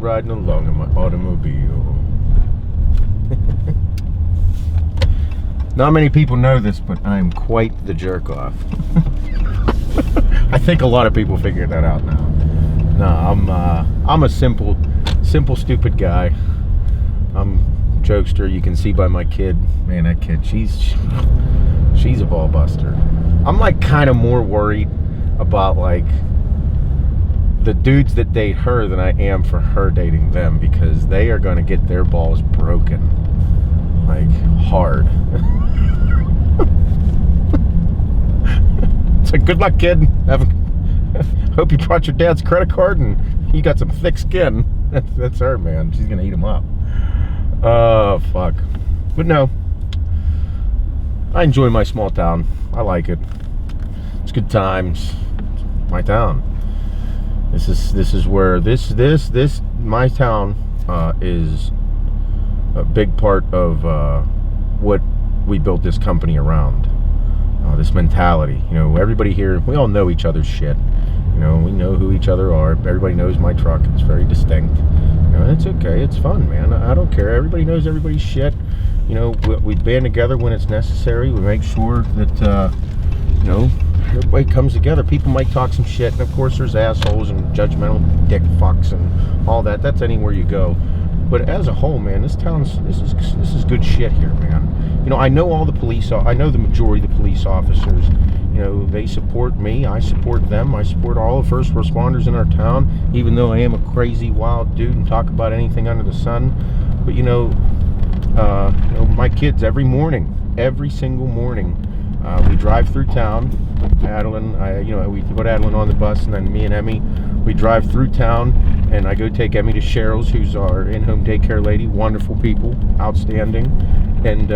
riding along in my automobile. Not many people know this, but I am quite the jerk off. I think a lot of people figured that out now. No, I'm a simple, stupid guy. I'm a jokester. You can see by my kid. Man, that kid, she's a ball buster. I'm like kind of more worried about like the dudes that date her than I am for her dating them, because they are going to get their balls broken like hard. It's like, good luck, kid. Hope you brought your dad's credit card and you got some thick skin. That's her, man. She's gonna eat him up. Oh, fuck. But no, I enjoy my small town. I like it. It's good times. It's my town. This is where my town is a big part of what we built this company around. This mentality. You know, everybody here, we all know each other's shit. You know, we know who each other are. Everybody knows my truck. It's very distinct. You know, it's okay. It's fun, man. I don't care. Everybody knows everybody's shit. You know, we band together when it's necessary. We make sure that, you know, everybody comes together. People might talk some shit, and of course there's assholes and judgmental dick fucks and all that. That's anywhere you go. But as a whole, man, this is good shit here, man. You know, I know all the police. I know the majority of the police officers. You know, they support me. I support them. I support all the first responders in our town, even though I am a crazy, wild dude and talk about anything under the sun. But you know, my kids every single morning, we drive through town. Adeline, we put Adeline on the bus, and then me and Emmy, we drive through town, and I go take Emmy to Cheryl's, who's our in-home daycare lady. Wonderful people, outstanding. And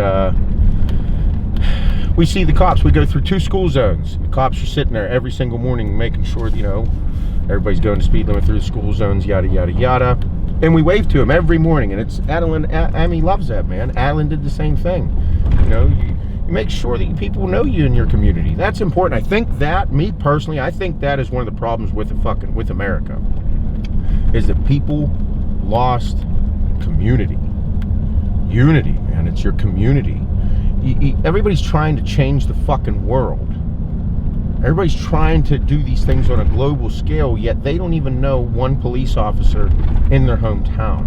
we see the cops. We go through 2 school zones. The cops are sitting there every single morning making sure, you know, everybody's going to speed limit through the school zones, yada, yada, yada. And we wave to them every morning, and it's Adeline. Emmy loves that, man. Adeline did the same thing. You know, you make sure that people know you in your community. That's important. I think that, me personally, I think that is one of the problems with America, is that people lost community. Unity, man. It's your community. Everybody's trying to change the fucking world. Everybody's trying to do these things on a global scale, yet they don't even know one police officer in their hometown.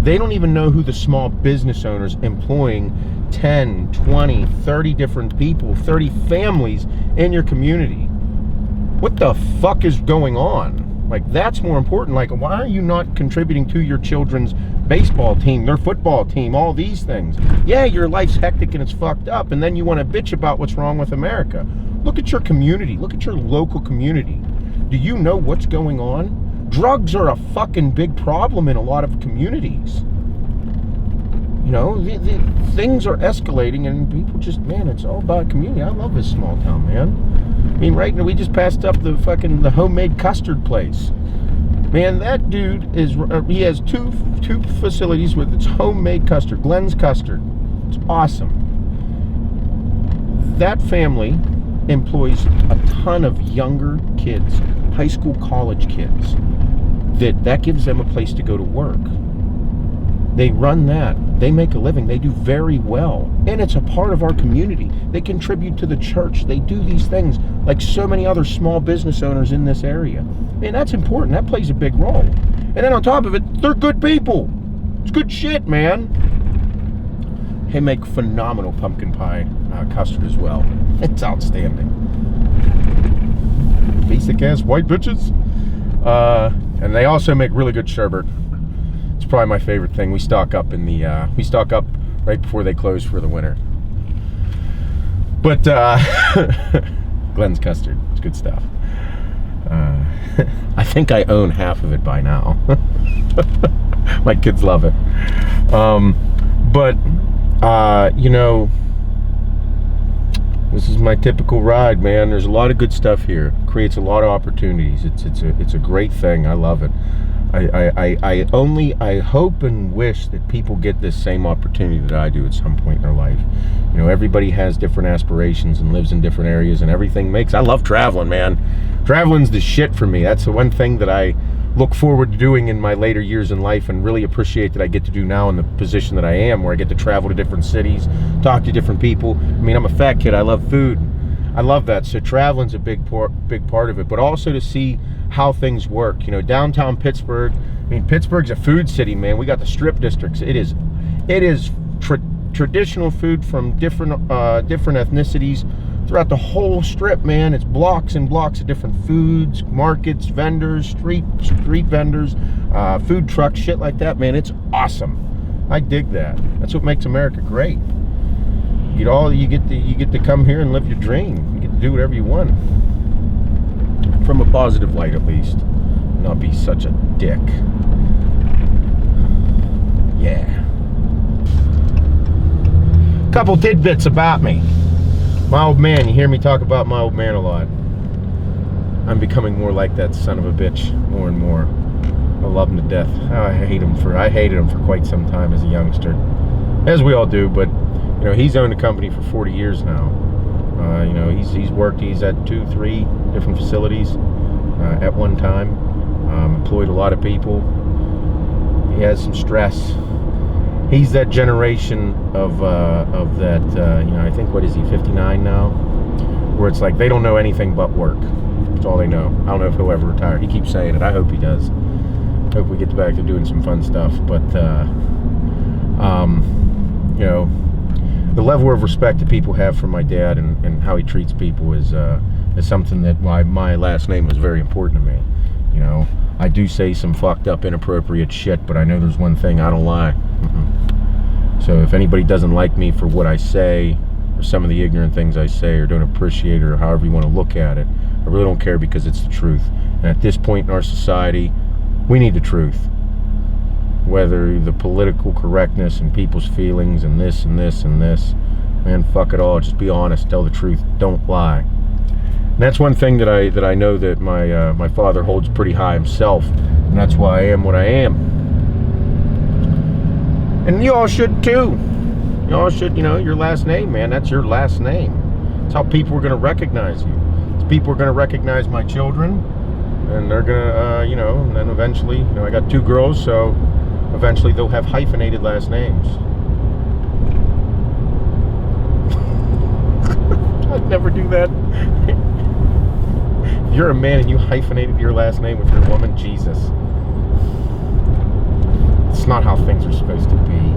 They don't even know who the small business owners employing 10, 20, 30 different people, 30 families in your community. What the fuck is going on? Like, that's more important. Like, why are you not contributing to your children's baseball team, their football team, all these things? Yeah, your life's hectic and it's fucked up, and then you want to bitch about what's wrong with America. Look at your community. Look at your local community. Do you know what's going on? Drugs are a fucking big problem in a lot of communities. You know, the things are escalating, and people just, man, it's all about community. I love this small town, man. I mean, right now we just passed up the homemade custard place. Man, that dude he has two facilities with its homemade custard, Glenn's Custard. It's awesome. That family employs a ton of younger kids, high school, college kids. That gives them a place to go to work. They run that. They make a living. They do very well. And it's a part of our community. They contribute to the church. They do these things like so many other small business owners in this area. Man, that's important. That plays a big role. And then on top of it, they're good people. It's good shit, man. They make phenomenal pumpkin pie custard as well. It's outstanding. Basic ass white bitches. And they also make really good sherbet. It's probably my favorite thing. We stock up right before they close for the winter. But Glenn's Custard, it's good stuff. I think I own half of it by now. My kids love it. You know, this is my typical ride, man. There's a lot of good stuff here. Creates a lot of opportunities. It's a great thing. I love it. I hope and wish that people get this same opportunity that I do at some point in their life. You know, everybody has different aspirations and lives in different areas, and everything I love traveling, man. Traveling's the shit for me. That's the one thing that I look forward to doing in my later years in life, and really appreciate that I get to do now in the position that I am, where I get to travel to different cities, talk to different people. I mean, I'm a fat kid. I love food. I love that. So traveling's a big part of it, but also to see how things work. You know, downtown Pittsburgh. I mean, Pittsburgh's a food city, man. We got the strip districts. It is traditional food from different ethnicities throughout the whole strip, man. It's blocks and blocks of different foods, markets, vendors, street vendors, food trucks, shit like that, man. It's awesome. I dig that. That's what makes America great. You get to come here and live your dream. You get to do whatever you want, from a positive light at least. Not be such a dick. Yeah. Couple tidbits about me. My old man, you hear me talk about my old man a lot. I'm becoming more like that son of a bitch, more and more. I love him to death. I hated him for quite some time as a youngster, as we all do. But you know, he's owned a company for 40 years now. You know, he's at 2-3 different facilities at one time. Employed a lot of people. He has some stress. He's that generation of that, you know, I think, what is he, 59 now? Where it's like they don't know anything but work. That's all they know. I don't know if he'll ever retire. He keeps saying it. I hope he does. Hope we get back to doing some fun stuff. But, you know, the level of respect that people have for my dad and how he treats people is something that my last name is very important to me. You know, I do say some fucked up, inappropriate shit, but I know there's one thing: I don't lie. So if anybody doesn't like me for what I say, or some of the ignorant things I say, or don't appreciate it, or however you want to look at it, I really don't care, because it's the truth. And at this point in our society, we need the truth. Whether the political correctness and people's feelings and this and this and this, man, fuck it all. Just be honest, tell the truth, don't lie. And that's one thing that I know that my father holds pretty high himself, and that's why I am what I am. And you all should too. You all should, you know, your last name, man, that's your last name. It's how people are going to recognize you. It's people are going to recognize my children, and they're going to, you know, and then eventually, you know, I got 2 girls, so eventually they'll have hyphenated last names. I'd never do that. If you're a man and you hyphenated your last name with your woman, Jesus. It's not how things are supposed to be.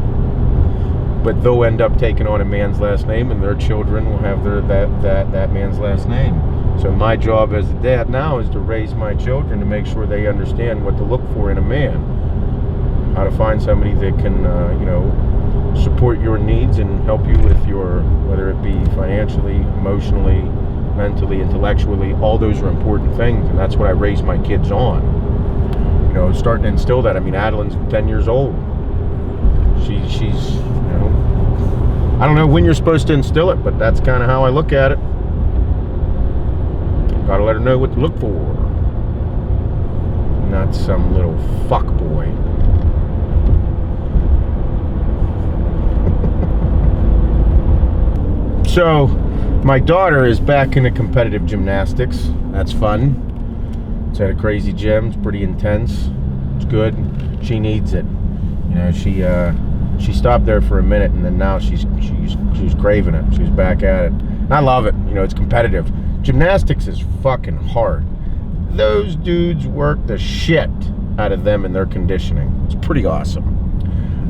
But they'll end up taking on a man's last name, and their children will have that man's last name. So my job as a dad now is to raise my children to make sure they understand what to look for in a man. How to find somebody that can, you know, support your needs and help you with your, whether it be financially, emotionally, mentally, intellectually. All those are important things, and that's what I raise my kids on. You know, starting to instill that. I mean, Adeline's 10 years old. She's, you know, I don't know when you're supposed to instill it, but that's kind of how I look at it. Gotta let her know what to look for. Not some little fuck boy. So, my daughter is back into competitive gymnastics. That's fun. It's at a crazy gym. It's pretty intense. It's good. She needs it. You know, she stopped there for a minute, and then now she's craving it. She's back at it. And I love it. You know, it's competitive. Gymnastics is fucking hard. Those dudes work the shit out of them and their conditioning. It's pretty awesome.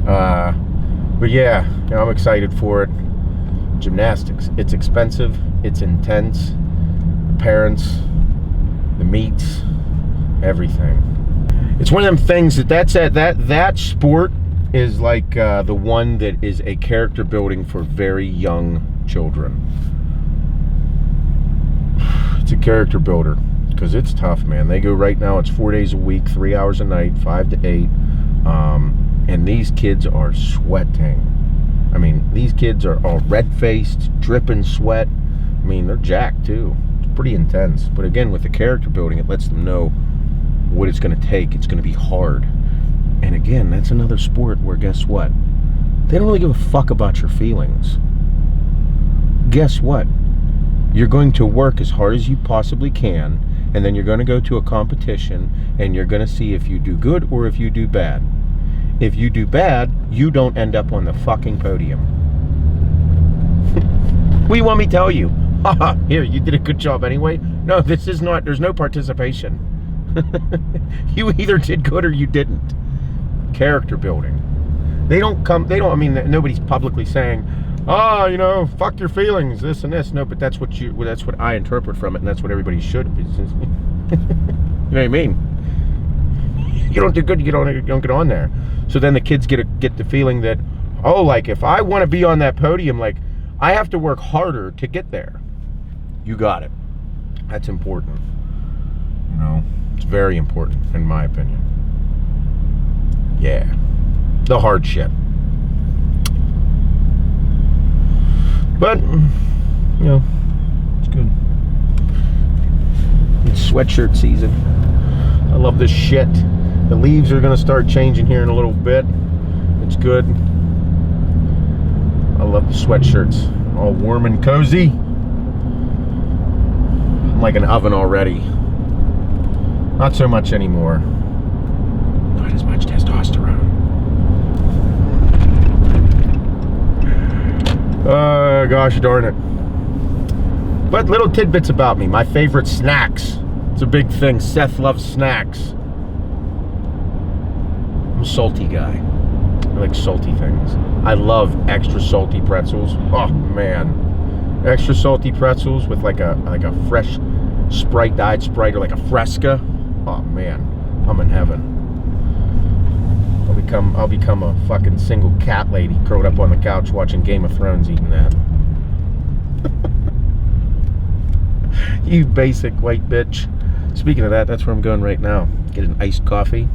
But yeah, you know, I'm excited for it. Gymnastics. It's expensive. It's intense. The parents, the meets, everything. It's one of them things that sport is like the one that is a character building for very young children. It's a character builder because it's tough, man. They go right now. It's 4 days a week, 3 hours a night, 5 to 8, and these kids are sweating. I mean, these kids are all red-faced, dripping sweat. I mean, they're jacked too. It's pretty intense. But again, with the character building, it lets them know what it's going to take. It's going to be hard. And again, that's another sport where, guess what? They don't really give a fuck about your feelings. Guess what? You're going to work as hard as you possibly can, and then you're going to go to a competition, and you're going to see if you do good or if you do bad. If you do bad, you don't end up on the fucking podium. What do you want me to tell you? Haha, here, you did a good job anyway. No, this is not, there's no participation. You either did good or you didn't. Character building. I mean, nobody's publicly saying, you know, fuck your feelings, this and this. No, but that's what I interpret from it, and that's what everybody should. You know what I mean? You don't do good, you don't get on there. So then the kids get the feeling that, oh, like if I want to be on that podium, like I have to work harder to get there. You got it. That's important. You know, it's very important in my opinion. Yeah, the hard shit. But you know, it's good. It's sweatshirt season. I love this shit. The leaves are gonna start changing here in a little bit. It's good. I love the sweatshirts. All warm and cozy. I'm like an oven already. Not so much anymore. Not as much testosterone. Gosh darn it. But little tidbits about me. My favorite snacks. It's a big thing. Seth loves snacks. I'm a salty guy. I like salty things. I love extra salty pretzels. Oh man, extra salty pretzels with like a fresh dyed Sprite or like a Fresca. Oh man, I'm in heaven. I'll become a fucking single cat lady curled up on the couch watching Game of Thrones eating that. You basic white bitch. Speaking of that, that's where I'm going right now. Get an iced coffee. A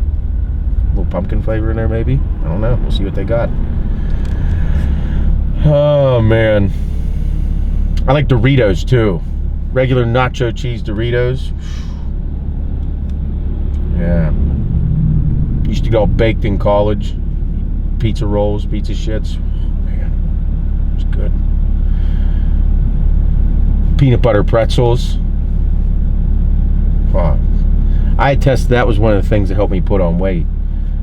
little pumpkin flavor in there maybe. I don't know. We'll see what they got. Oh man. I like Doritos too. Regular nacho cheese Doritos. Yeah. Used to get all baked in college. Pizza rolls, pizza shits. Man, it's good. Peanut butter pretzels. Oh, I attest that was one of the things that helped me put on weight.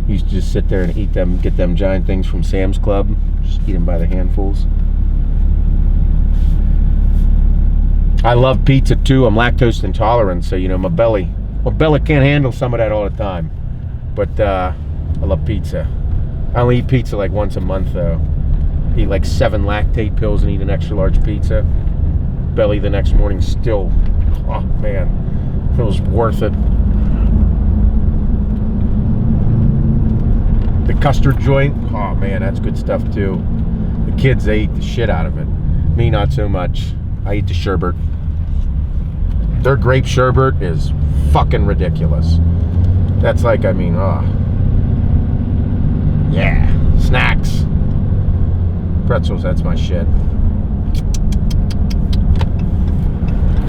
Used to just sit there and eat them, get them giant things from Sam's Club. Just eat them by the handfuls. I love pizza too. I'm lactose intolerant, so you know my belly can't handle some of that all the time. But I love pizza. I only eat pizza like once a month though. Eat like 7 lactate pills and eat an extra large pizza. Belly the next morning still, oh man, feels worth it. The custard joint, oh man, that's good stuff too. The kids, they eat the shit out of it. Me, not so much. I eat the sherbet. Their grape sherbet is fucking ridiculous. That's like, I mean, yeah, snacks. Pretzels, that's my shit.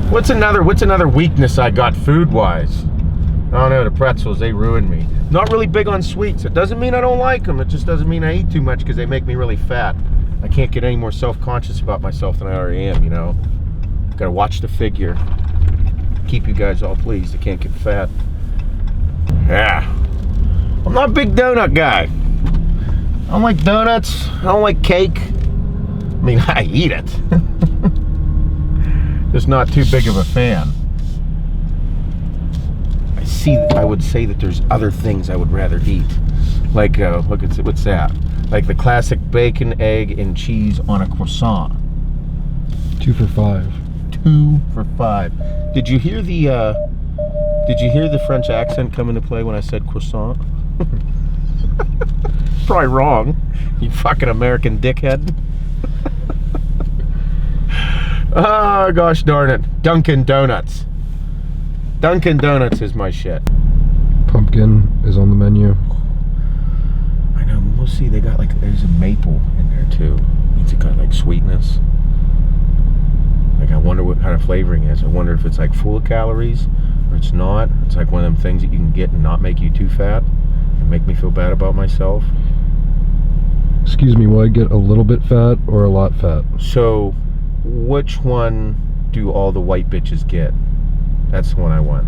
What's another weakness I got food-wise? I don't know, the pretzels, they ruin me. Not really big on sweets. It doesn't mean I don't like them. It just doesn't mean I eat too much because they make me really fat. I can't get any more self-conscious about myself than I already am, you know. Gotta watch the figure. Keep you guys all pleased. I can't get fat. Yeah. I'm not a big donut guy. I don't like donuts. I don't like cake. I mean, I eat it. Just not too big of a fan. I would say that there's other things I would rather eat. Like, look at what's that? Like the classic bacon, egg, and cheese on a croissant. 2 for $5. 2 for $5. Did you hear the French accent come into play when I said croissant? Probably wrong. You fucking American dickhead. Oh, gosh darn it. Dunkin Donuts. Dunkin Donuts is my shit. Pumpkin is on the menu. I know, we'll see. They got like, there's a maple in there too. Means it got like sweetness. Like, I wonder what kind of flavoring it is. I wonder if it's like full of calories or it's not. It's like one of them things that you can get and not make you too fat and make me feel bad about myself. Excuse me, will I get a little bit fat or a lot fat? So, which one do all the white bitches get? That's the one I want.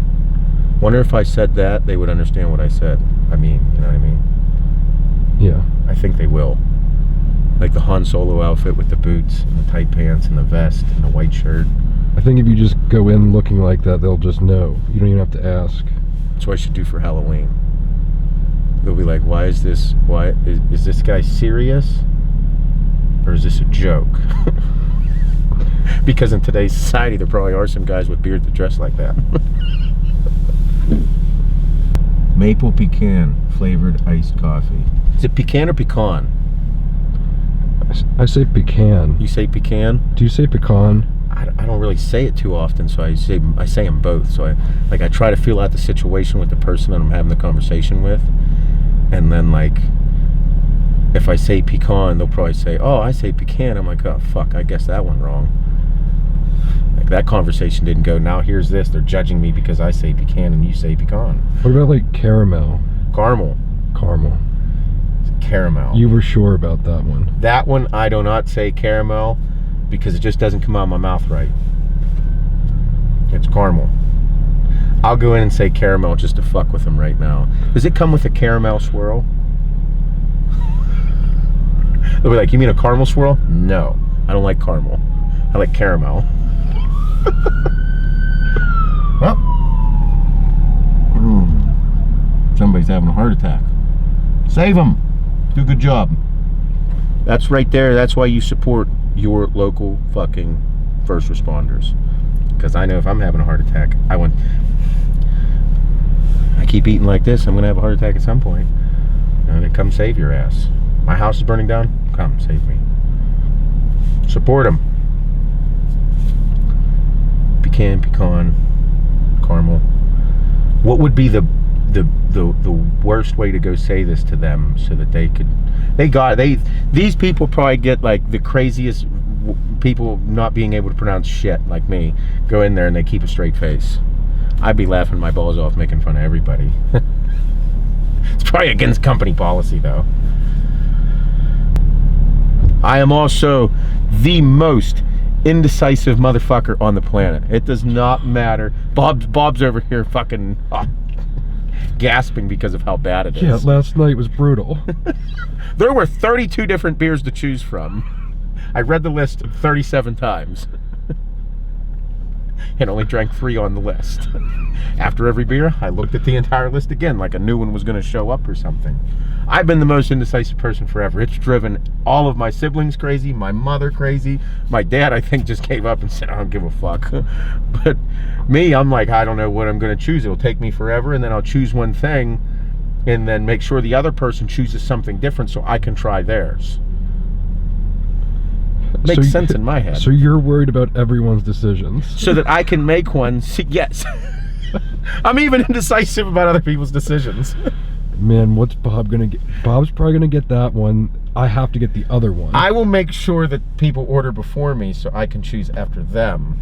Wonder if I said that, they would understand what I said. I mean, you know what I mean? Yeah. I think they will. Like the Han Solo outfit with the boots and the tight pants and the vest and the white shirt. I think if you just go in looking like that, they'll just know. You don't even have to ask. That's what I should do for Halloween. They'll be like, why is this guy serious? Or is this a joke? Because in today's society, there probably are some guys with beards that dress like that. Maple pecan flavored iced coffee. Is it pecan or pecan? I say pecan. You say pecan? Do you say pecan? I don't really say it too often, so I say them both. So I try to feel out the situation with the person that I'm having the conversation with, and then like if I say pecan, they'll probably say, "Oh, I say pecan." I'm like, "Oh fuck, I guess that one wrong." Like that conversation didn't go. Now here's this. They're judging me because I say pecan and you say pecan. What about like caramel? Caramel. Caramel. Caramel. You were sure about that one. That one I do not say caramel because it just doesn't come out of my mouth right. It's caramel. I'll go in and say caramel just to fuck with them right now. Does it come with a caramel swirl? They'll be like, you mean a caramel swirl? No, I don't like caramel. I like caramel. Well, somebody's having a heart attack. Save them. Do a good job. That's right there. That's why you support your local fucking first responders. Because I know if I'm having a heart attack, I keep eating like this, I'm going to have a heart attack at some point. And they come save your ass. My house is burning down. Come save me. Support them. Pecan, caramel. What would be the worst way to go say this to them so that these people probably get like the craziest people not being able to pronounce shit like me go in there and they keep a straight face. I'd be laughing my balls off making fun of everybody. It's probably against company policy though. I am also the most indecisive motherfucker on the planet. It does not matter. Bob's over here fucking gasping because of how bad it is. Yeah, last night was brutal. There were 32 different beers to choose from. I read the list 37 times. And only drank 3 on the list. After every beer, I looked at the entire list again like a new one was going to show up or something. I've been the most indecisive person forever. It's driven all of my siblings crazy, my mother crazy. My dad, I think, just gave up and said, I don't give a fuck. But me, I'm like, I don't know what I'm going to choose. It'll take me forever, and then I'll choose one thing and then make sure the other person chooses something different so I can try theirs. Makes sense in my head. So you're worried about everyone's decisions. So that I can make one. Yes. I'm even indecisive about other people's decisions. Man, what's Bob gonna get? Bob's probably gonna get that one. I have to get the other one. I will make sure that people order before me so I can choose after them.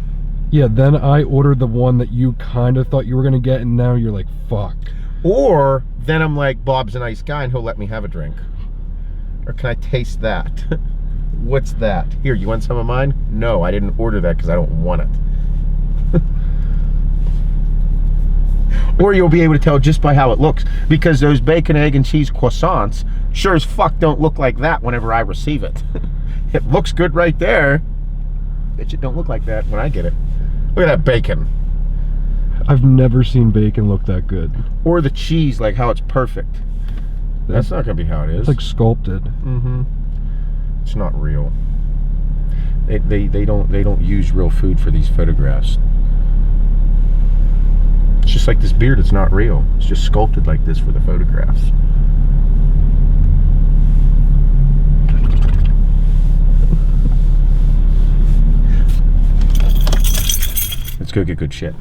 Yeah, then I ordered the one that you kind of thought you were gonna get, and now you're like, fuck. Or then I'm like, Bob's a nice guy and he'll let me have a drink. Or can I taste that? What's that? Here, you want some of mine? No, I didn't order that because I don't want it. Or you'll be able to tell just by how it looks, because those bacon, egg, and cheese croissants sure as fuck don't look like that whenever I receive it. It looks good right there. Bitch, it don't look like that when I get it. Look at that bacon. I've never seen bacon look that good. Or the cheese, like how it's perfect. That's not gonna be how it is. It's like sculpted. Mm-hmm. It's not real. They don't use real food for these photographs. It's just like this beard, it's not real. It's just sculpted like this for the photographs. Let's go get good shit.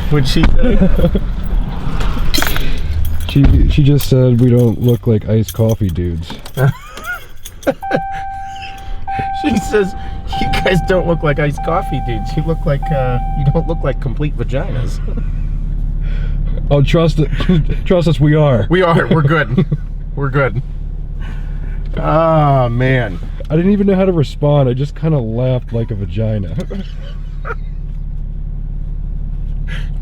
What'd she say? She just said we don't look like iced coffee dudes. She says, you guys don't look like iced coffee dudes. You look like, you don't look like complete vaginas. Oh, trust it. Trust us, we are. We are. We're good. We're good. Oh, man. I didn't even know how to respond. I just kind of laughed like a vagina.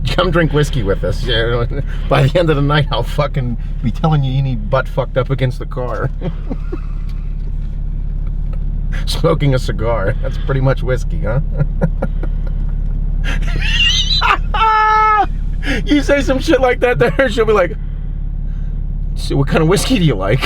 Come drink whiskey with us. Yeah, by the end of the night, I'll fucking be telling you need butt fucked up against the car. Smoking a cigar. That's pretty much whiskey, huh? You say some shit like that to her, she'll be like, so what kind of whiskey do you like?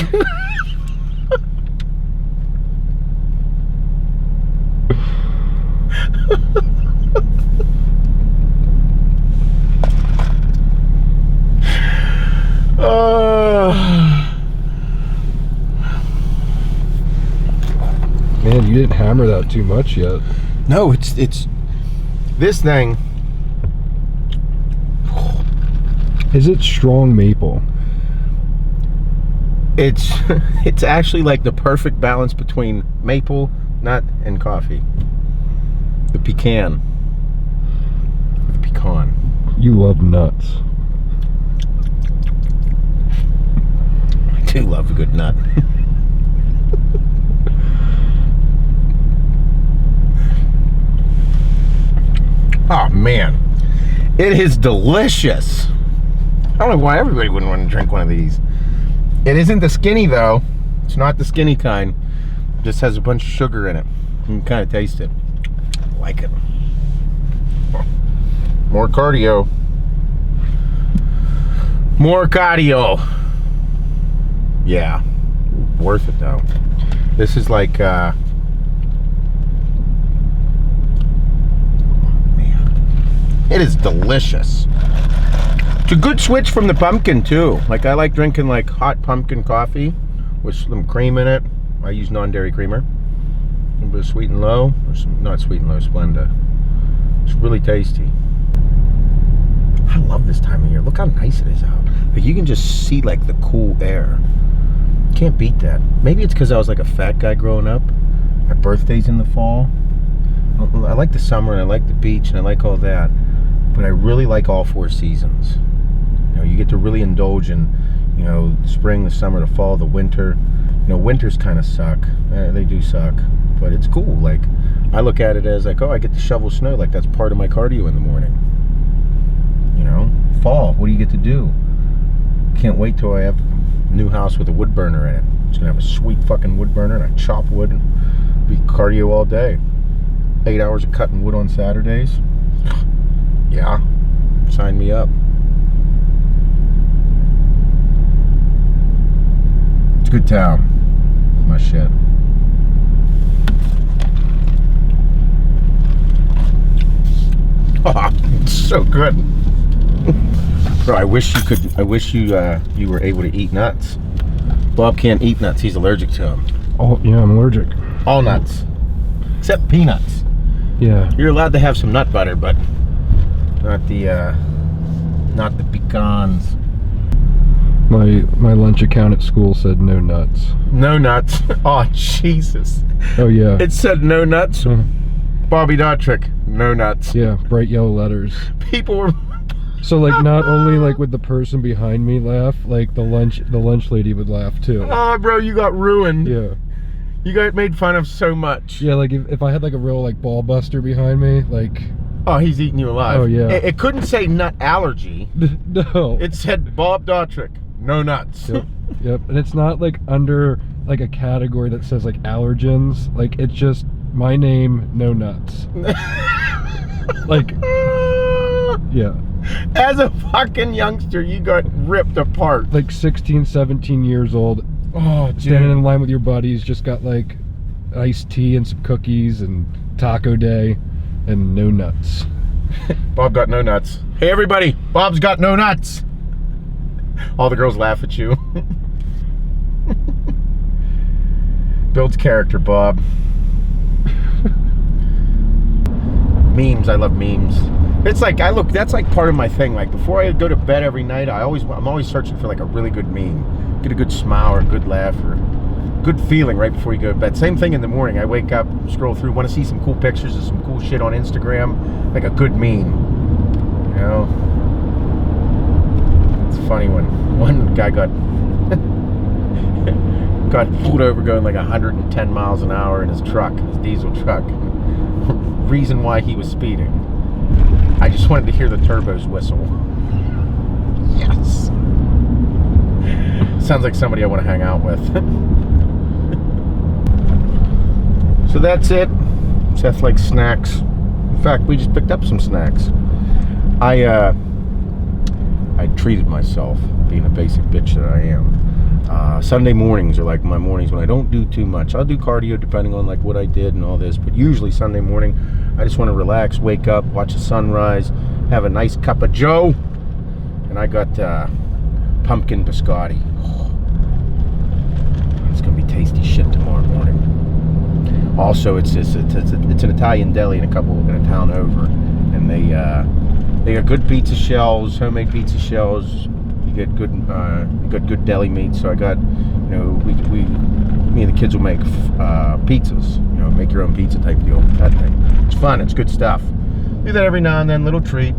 Man, you didn't hammer that too much yet. No, it's this thing. Is it strong maple? It's actually like the perfect balance between maple, nut, and coffee. The pecan. The pecan. You love nuts. I do love a good nut. Oh man, it is delicious. I don't know why everybody wouldn't want to drink one of these. It isn't the skinny though. It's not the skinny kind. It just has a bunch of sugar in it. You can kind of taste it. I like it. More cardio. More cardio. Yeah, worth it though. This is like it is delicious. It's a good switch from the pumpkin too. Like I like drinking like hot pumpkin coffee with some cream in it. I use non-dairy creamer. A little bit of sweet and low, or some, not sweet and low, Splenda. It's really tasty. I love this time of year. Look how nice it is out. Like you can just see like the cool air. Can't beat that. Maybe it's because I was like a fat guy growing up. My birthday's in the fall. I like the summer and I like the beach and I like all that. But I really like all four seasons. You know, you get to really indulge in, you know, the spring, the summer, the fall, the winter. You know, winters kind of suck. They do suck. But it's cool. Like, I look at it as like, oh, I get to shovel snow. Like, that's part of my cardio in the morning. You know? Fall, what do you get to do? Can't wait till I have a new house with a wood burner in it. It's going to have a sweet fucking wood burner and I chop wood and be cardio all day. 8 hours of cutting wood on Saturdays. Yeah, sign me up. It's a good town. My shit. Oh, it's so good. Bro, I wish you could. I wish you you were able to eat nuts. Bob can't eat nuts. He's allergic to them. Oh yeah, I'm allergic. All nuts, except peanuts. Yeah. You're allowed to have some nut butter, but not the pecans. My lunch account at school said no nuts. No nuts. Oh Jesus. Oh yeah. It said no nuts. Bobby Dotrick, no nuts. Yeah, bright yellow letters. People were. So like not only like would the person behind me laugh, like the lunch lady would laugh too. Oh, bro, you got ruined. Yeah. You got made fun of so much. Yeah, like if I had like a real like ball buster behind me, like. Oh, he's eating you alive. Oh yeah. It couldn't say nut allergy. No. It said Bob Dotrick, no nuts. Yep. Yep. And it's not like under like a category that says like allergens. Like it's just my name, no nuts. Like. Yeah. As a fucking youngster, you got ripped apart. Like 16, 17 years old. Oh, dude. Standing in line with your buddies, just got like iced tea and some cookies and taco day and no nuts. Bob got no nuts. Hey everybody, Bob's got no nuts. All the girls laugh at you. Builds character, Bob. Memes, I love memes. It's like that's like part of my thing. Like before I go to bed every night, I'm always searching for like a really good meme. Get a good smile or a good laugh or good feeling right before you go to bed. Same thing in the morning. I wake up, scroll through, want to see some cool pictures of some cool shit on Instagram, like a good meme. You know? It's funny when one guy got pulled over going like 110 miles an hour in his truck, his diesel truck. Reason why he was speeding. I just wanted to hear the turbos whistle. Yes. Sounds like somebody I want to hang out with. So that's it. Seth likes snacks. In fact, we just picked up some snacks. I treated myself, being a basic bitch that I am. Sunday mornings are like my mornings when I don't do too much. I'll do cardio depending on like what I did and all this, but usually Sunday morning I just want to relax, wake up, watch the sunrise, have a nice cup of joe, and I got pumpkin biscotti. It's gonna be tasty shit tomorrow morning. Also, it's an Italian deli in a town over, and they got good pizza shells, homemade pizza shells. You get good deli meat. So I got, me and the kids will make pizzas. Make your own pizza type deal. That thing. It's fun. It's good stuff. Do that every now and then. Little treat.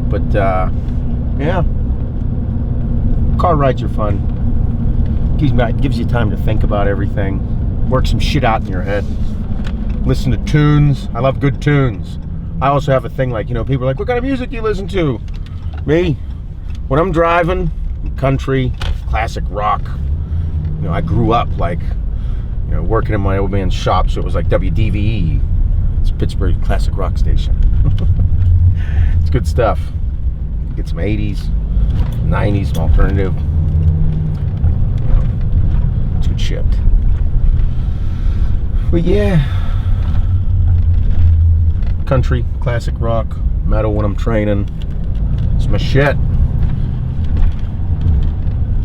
But yeah, car rides are fun. Gives you time to think about everything. Work some shit out in your head. Listen to tunes. I love good tunes. I also have a thing like, people are like, what kind of music do you listen to? Me, when I'm driving, country, classic rock. I grew up like, working in my old man's shop, so it was like WDVE. It's Pittsburgh classic rock station. It's good stuff. Get some 80s, 90s, some alternative. It's good shit. But yeah, country, classic rock, metal when I'm training. It's my shit.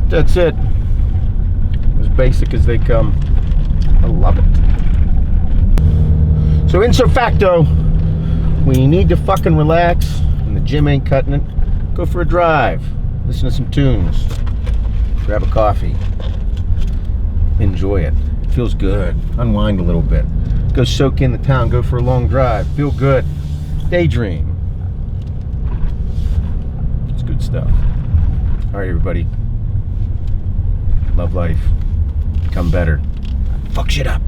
That's it. As basic as they come. I love it. So ipso facto, when you need to fucking relax and the gym ain't cutting it, go for a drive. Listen to some tunes. Grab a coffee. Enjoy it. It feels good. Unwind a little bit. Go soak in the town. Go for a long drive. Feel good. Daydream. It's good stuff. All right, everybody. Love life. Become better. Fuck shit up.